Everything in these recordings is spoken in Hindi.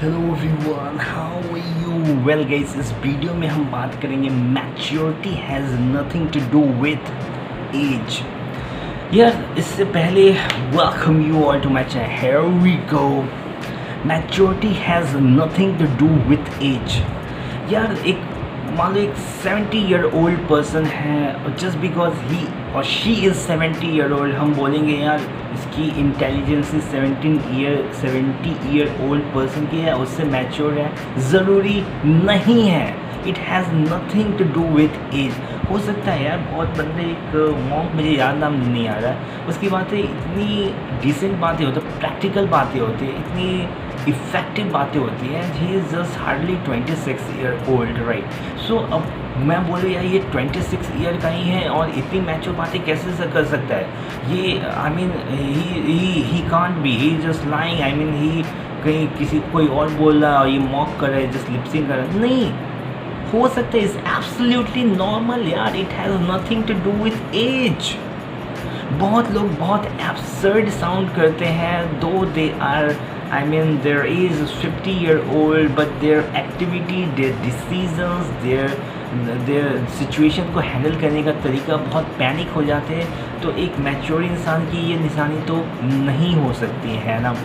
Hello everyone, how are you? Well guys, इस वीडियो में हम बात करेंगे maturity has nothing to do with age. यार इससे पहले welcome you all to my channel. Here we go. Maturity has nothing to do with age. यार मान लो एक 70 ईयर ओल्ड पर्सन है और जस्ट बिकॉज ही और शी इज़ 70 ईयर ओल्ड हम बोलेंगे यार इसकी इंटेलिजेंस 70 ईयर ओल्ड पर्सन की है, उससे मैच्योर है, ज़रूरी नहीं है। It has nothing to do with age. हो सकता है यार बहुत बंदे, एक मॉन्क मुझे याद नाम नहीं आ रहा है, उसकी बातें इतनी डिसेंट बातें होती है, प्रैक्टिकल बातें होती है, इतनी इफ़ेक्टिव बातें होती हैं। He is just hardly 26 year old, right? So अब मैं बोलूँ यार ये 26 ईयर का ही है और इतनी मैच्योर बातें कैसे कर सकता है ये? I mean he can't be, he just lying. I mean he कहीं किसी कोई और बोल रहा है और ये मॉक कर रहा है, जस्ट लिपसिंग कर रहा है। नहीं हो सकता है, इज़ एब्सोल्युटली नॉर्मल यार। It has nothing to do with age. बहुत लोग बहुत एब्सर्ड साउंड करते हैं, though they are, I mean their age is 50-year-old, but their activity, their decisions, their situation को हैंडल करने का तरीका बहुत पैनिक हो जाते हैं। तो एक मैच्योर इंसान की ये निशानी तो नहीं हो सकती है ना।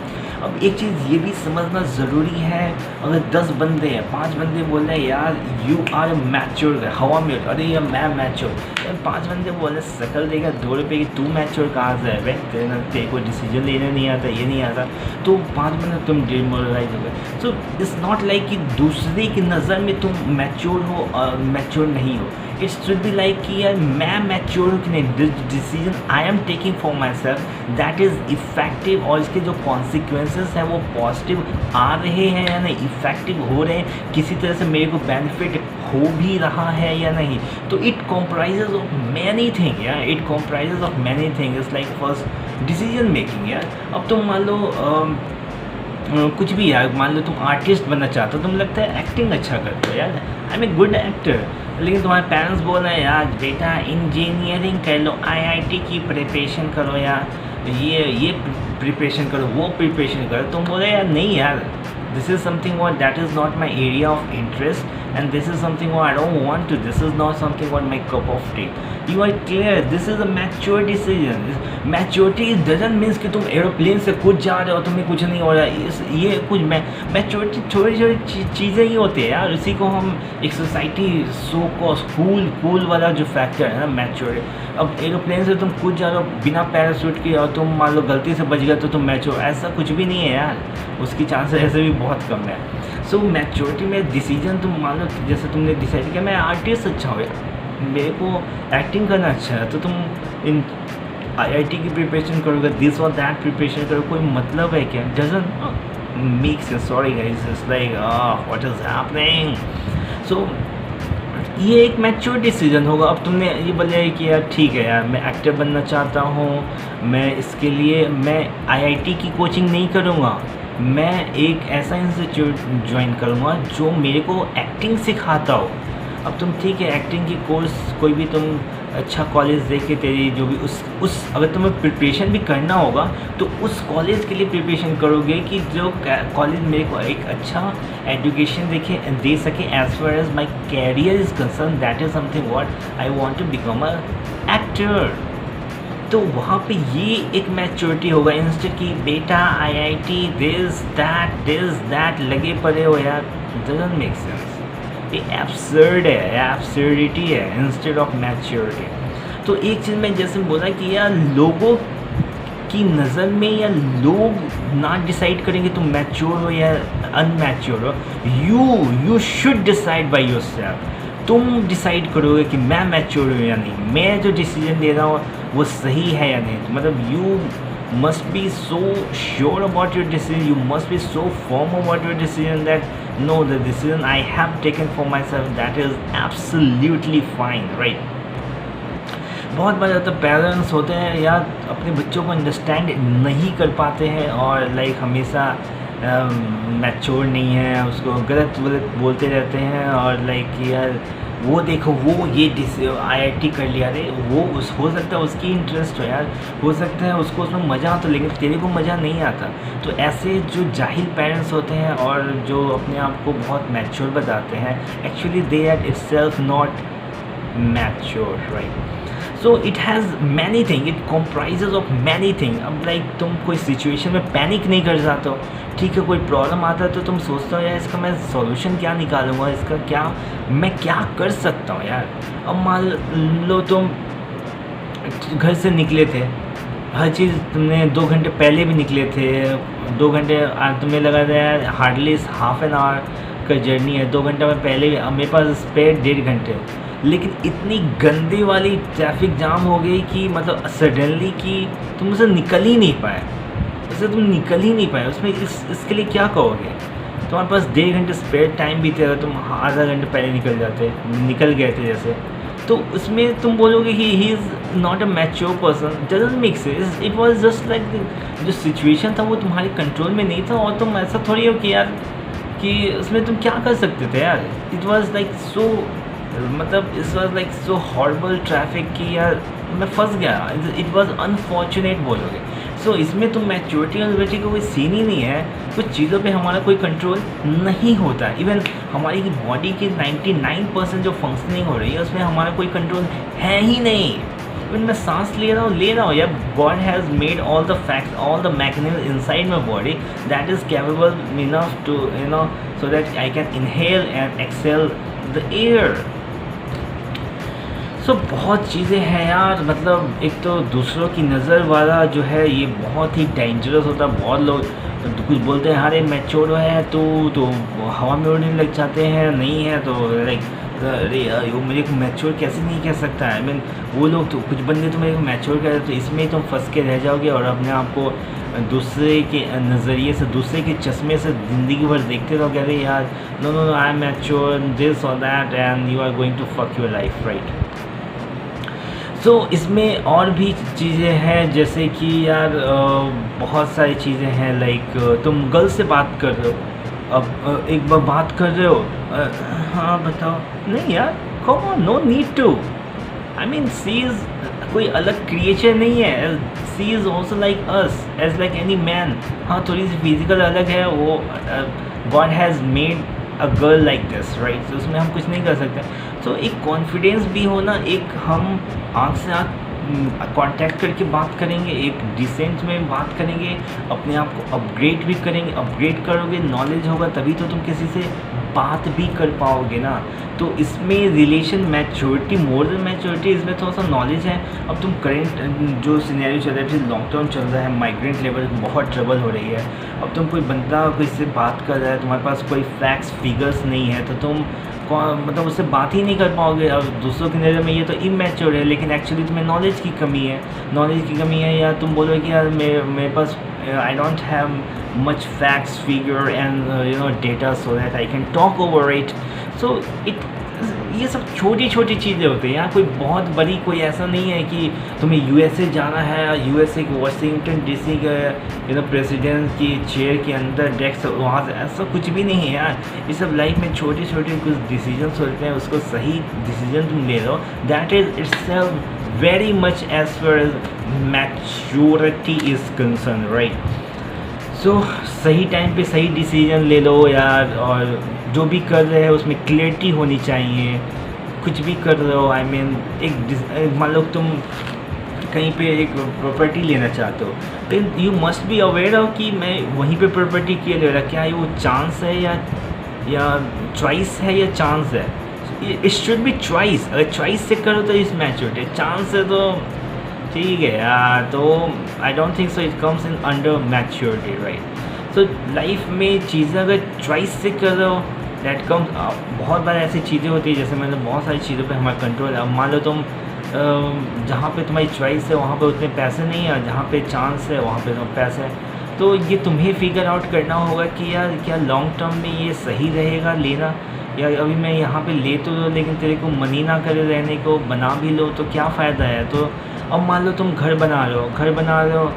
अब एक चीज़ ये भी समझना ज़रूरी है, अगर 10 बंदे हैं, 5 बंदे बोल रहे हैं यार यू आर मैच्योर, हवा में अरे यार मैं मैच्योर, 5 बंदे बोल रहे शक्ल देगा 2 रुपये की, तू मैच्योर कहाँ से है? तेरे को डिसीजन लेना नहीं आता, ये नहीं आता, तो 5 बंदे तुम डिमोरलाइज हो गए। सो इट्स नॉट लाइक कि दूसरे की नज़र में तुम मैच्योर हो और मैच्योर नहीं हो। इट शुड बी लाइक कि यार मैं मैच्योर हूँ कि नहीं, decision I am taking for my self that is effective, और इसके जो कॉन्सिक्वेंसेस हैं वो पॉजिटिव आ रहे हैं या नहीं, इफ़ेक्टिव हो रहे हैं, किसी तरह से मेरे को बेनिफिट हो भी रहा है या नहीं। तो it comprises of many thing यार, it comprises of many thing. It's like first decision making यार। अब तुम मान लो कुछ भी यार, मान लो तुम आर्टिस्ट बनना चाहते हो, तुम लगता है एक्टिंग अच्छा करते हो यार, I am a good actor, लेकिन तुम्हारे पेरेंट्स बोल रहे हैं यार बेटा इंजीनियरिंग कर लो, आईआईटी की प्रिपरेशन करो यार, ये प्रिपरेशन करो, वो प्रिपरेशन करो। तुम बोले यार नहीं यार, this is something what that is not my area of interest, and this is something what I don't want to, this is not something what my cup of tea. You are clear, this is a mature decision. Maturity doesn't means कि तुम एरोप्लेन से कूद जा रहे हो, तुम्हें कुछ नहीं हो रहा है, ये कुछ मैच्योरिटी छोटी छोटी चीज़ें ही होती है यार। इसी को हम एक सोसाइटी सो को कूल वाला जो फैक्टर है ना मैच्योरिटी। अब एरोप्लेन से तुम कूद जा रहे हो बिना पैराशूट के और तुम मान लो गलती से बच गए तो तुम मैच्योर, ऐसा कुछ भी नहीं है यार, उसकी चांसेस ऐसे भी बहुत कम है। सो मैच्योरिटी में डिसीजन, तुम मान लो जैसे तुमने डिसाइड किया मैं आर्टिस्ट अच्छा हो, मेरे को एक्टिंग करना अच्छा है, तो तुम इन आईआईटी की प्रिपरेशन करोगे, दिस और दैट प्रिपरेशन करो, कोई मतलब है क्या? Doesn't make sense. Sorry guys, it's like what is happening. So ये एक मैच्योर डिसीजन होगा। अब तुमने ये बोला कि यार ठीक है यार मैं एक्टर बनना चाहता हूँ, मैं इसके लिए मैं आईआईटी की कोचिंग नहीं करूँगा, मैं एक ऐसा इंस्टीट्यूट ज्वाइन करूँगा जो मेरे को एक्टिंग सिखाता हो। अब तुम ठीक है एक्टिंग की कोर्स कोई भी तुम अच्छा कॉलेज देख के तेरी जो भी उस अगर तुम्हें प्रिपरेशन भी करना होगा तो उस कॉलेज के लिए प्रिपरेशन करोगे कि जो कॉलेज मेरे को एक अच्छा एजुकेशन दे सके as far as my career is concern. That is something what I want to become a actor. तो वहाँ पे ये एक मैच्योरिटी होगा, इंस्टेड की बेटा आईआईटी दिस दैट लगे पड़े हो यार, डजंट मेक सेंस। ये एब्सर्ड है, एब्सर्डिटी है इंस्टेड ऑफ मैच्योरिटी। तो एक चीज़ मैं जैसे बोला कि यार लोगों की नज़र में या लोग ना डिसाइड करेंगे तुम मैच्योर हो या अनमैच्योर हो, you should decide by yourself. तुम डिसाइड करोगे कि मैं मैच्योर हूँ या नहीं, मैं जो डिसीजन ले रहा हूँ वो सही है या नहीं। मतलब you must be so sure about your decision, you must be so firm about your decision that no, the decision I have taken for myself, that is absolutely fine, right? बहुत बार तो पेरेंट्स होते हैं यार अपने बच्चों को अंडरस्टैंड नहीं कर पाते हैं और लाइक हमेशा मैच्योर नहीं है, उसको गलत बोलते रहते हैं और लाइक यार वो देखो वो ये IIT कर लिया रे, वो उस हो सकता है उसकी इंटरेस्ट हो यार, हो सकता है उसको उसमें मज़ा आता, लेकिन तेरे को मज़ा नहीं आता। तो ऐसे जो जाहिल पेरेंट्स होते हैं और जो अपने आप को बहुत मैच्योर बताते हैं, actually they are itself not mature, right. So it has many thing, it comprises of many thing. अब लाइक तुम कोई सिचुएशन में पैनिक नहीं कर जाते हो, ठीक है, कोई प्रॉब्लम आता है तो तुम सोचते हो यार इसका मैं सॉल्यूशन क्या निकालूंगा, इसका क्या मैं क्या कर सकता हूँ यार। अब मान लो तुम घर से निकले थे, हर चीज़ तुमने 2 घंटे पहले भी निकले थे, 2 घंटे तुम्हें लगा था यार हार्डली हाफ एन आवर का जर्नी है, 2 घंटे में पहले भी, अब मेरे पास स्पेयर 1.5 घंटे, लेकिन इतनी गंदी वाली ट्रैफिक जाम हो गई कि मतलब सडनली कि तुम उसे निकल ही नहीं पाए, उससे तुम निकल ही नहीं पाए। उसमें इसके लिए क्या कहोगे? तुम्हारे पास 1.5 घंटे स्पेयर टाइम भी थे, अगर तुम आधा घंटे पहले निकल गए थे जैसे, तो उसमें तुम बोलोगे कि he is not a mature person, doesn't make sense. It was just like जो सिचुएशन था वो तुम्हारे कंट्रोल में नहीं था, और तुम ऐसा थोड़ी हो कि यार कि उसमें तुम क्या कर सकते थे यार। इट वाज लाइक सो, मतलब it was like so horrible traffic कि यार मैं फंस गया। इट वाज अनफॉर्चुनेट बोलोगे। सो इसमें तो मैच्योरिटी और लिबर्टी का कोई सीन ही नहीं है। कुछ चीज़ों पे हमारा कोई कंट्रोल नहीं होता है। इवन हमारी बॉडी की 99% जो फंक्शनिंग हो रही है उसमें हमारा कोई कंट्रोल है ही नहीं। इवन मैं सांस ले रहा हूँ यार, God has made all the facts, all the mechanism inside my body that is capable enough to so that I can inhale and exhale the air. So बहुत चीज़ें हैं यार, मतलब एक तो दूसरों की नज़र वाला जो है ये बहुत ही डेंजरस होता है। बहुत लोग तो कुछ बोलते हैं अरे मैच्योर है तो हवा में उड़ने लग जाते हैं, नहीं है तो लाइक अरे वो मेरे को मैच्योर कैसे नहीं कह सकता है। आई मीन वो लोग तो कुछ बंदे तो मेरे को मैच्योर कहते हैं, तो इसमें ही तुम फंस के रह जाओगे और अपने आप को दूसरे के नज़रिए से, दूसरे के चश्मे से ज़िंदगी भर देखते रहो, कह रहे यार no no no I am mature this और that and you are going to fuck your life, right. So इसमें और भी चीज़ें हैं, जैसे कि यार बहुत सारी चीज़ें हैं, लाइक तुम गर्ल से बात कर रहे हो, अब एक बार बात कर रहे हो, हाँ बताओ, नहीं यार come on, no need to, I mean she is कोई अलग क्रिएचर नहीं है, she is also like us as like any man. हाँ थोड़ी सी फिजिकल अलग है, वो God has made a girl like this, right. तो उसमें हम कुछ नहीं कर सकते। तो एक कॉन्फिडेंस भी हो ना, एक हम आँख से आँख कांटेक्ट करके बात करेंगे, एक डिसेंट में बात करेंगे, अपने आप को अपग्रेड भी करेंगे। अपग्रेड करोगे, नॉलेज होगा तभी तो तुम किसी से बात भी कर पाओगे ना। तो इसमें relation maturity, more than maturity, इसमें थोड़ा सा नॉलेज है। अब तुम करेंट जो सिनेरियो चल रहा है, जैसे लॉन्ग टर्म चल रहा है, माइग्रेंट लेवल बहुत ट्रबल हो रही है। अब तुम कोई बंदा किसी से बात कर रहा है, तुम्हारे पास कोई फैक्ट्स फिगर्स नहीं है, तो तुम मतलब उससे बात ही नहीं कर पाओगे। अब दूसरों की नज़र में ये तो इमेच्योर है, लेकिन एक्चुअली तुम्हें नॉलेज की कमी है, या तुम बोलो कि यार मेरे पास I don't have much facts, figure and data so that I can talk over it. So ये सब छोटी छोटी चीज़ें होती हैं यार, कोई बहुत बड़ी कोई ऐसा नहीं है कि तुम्हें यूएसए जाना है, यूएसए के वाशिंगटन डीसी के प्रेसिडेंट की चेयर के अंदर डेस्क, वहाँ से ऐसा कुछ भी नहीं है यार। ये सब लाइफ में छोटे छोटे कुछ डिसीजंस होते हैं, उसको सही डिसीजन तुम ले लो, that is itself very much as far as maturity is concerned, right. So सही टाइम पे सही डिसीजन ले लो यार, और जो भी कर रहे हो उसमें क्लियरिटी होनी चाहिए। कुछ भी कर रहे हो, आई मीन एक मान लो तुम कहीं पे एक प्रॉपर्टी लेना चाहते हो, तो यू मस्ट बी अवेयर हो कि मैं वहीं पे प्रॉपर्टी क्यों ले रहा, क्या ये वो चांस है या चॉइस है या चांस है। It should be choice. अगर चॉइस से करो तो इस मैच्योरिटी, चांस है तो ठीक है यार, तो I don't think so it comes in under maturity, right. So life में चीज़ें अगर चॉइस से कर रहे हो दैट कम्स, बहुत बार ऐसी चीज़ें होती है, जैसे मैंने बहुत सारी चीज़ों पे हमारा कंट्रोल है। अब मान लो तुम जहाँ पे तुम्हारी चॉइस है वहाँ पे उतने पैसे नहीं है, जहाँ पे चांस है वहाँ पे तुम्हें पैसे है, तो ये तुम्हें फिगर आउट करना होगा कि यार क्या लॉन्ग टर्म में ये सही रहेगा लेना, या अभी मैं यहाँ पे ले तो लो लेकिन तेरे को मनी ना करे रहने को, बना भी लो तो क्या फ़ायदा है। तो अब मान लो तुम घर बना रहे हो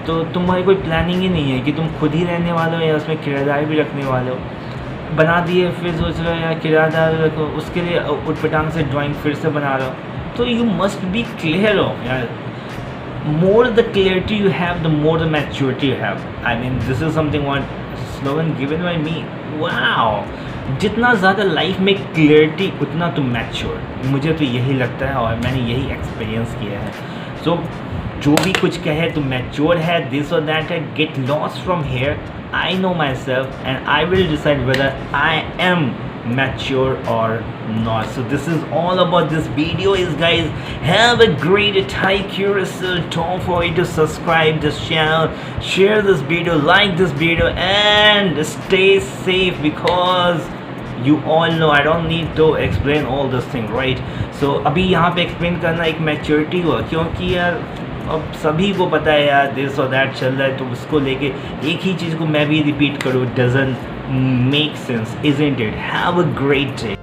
तो तुम्हारी कोई प्लानिंग ही नहीं है कि तुम खुद ही रहने वाले हो या उसमें किराएदार भी रखने वाले हो। बना दिए, फिर सोच रहे हो यार किराएदार को उसके लिए उटपटांग से ड्राइंग फिर से बना रहे हो, तो you must be clear of यार. More the clarity you have, the more the maturity you have. I mean, this is something what slogan given by me. Wow. जितना ज़्यादा लाइफ में क्लियरिटी उतना तुम मैच्योर, मुझे तो यही लगता है और मैंने यही एक्सपीरियंस किया है. सो जो भी कुछ कहे तो मैच्योर है, दिस और दैट है, get lost from here. I know my self and I will decide whether I am mature or not. So this is all about this video is guys. Have a great Thai Curacao. Don't forget to subscribe this channel, share this video, like this video, and stay safe, because you all know I don't need to explain all this thing, right? So अभी यहाँ पे explain करना एक maturity हुआ, क्योंकि यार अब सभी को पता है यार दिस और दैट चल रहा है, तो उसको लेके एक ही चीज़ को मैं भी रिपीट करूँ, doesn't make sense, isn't it? Have a great day.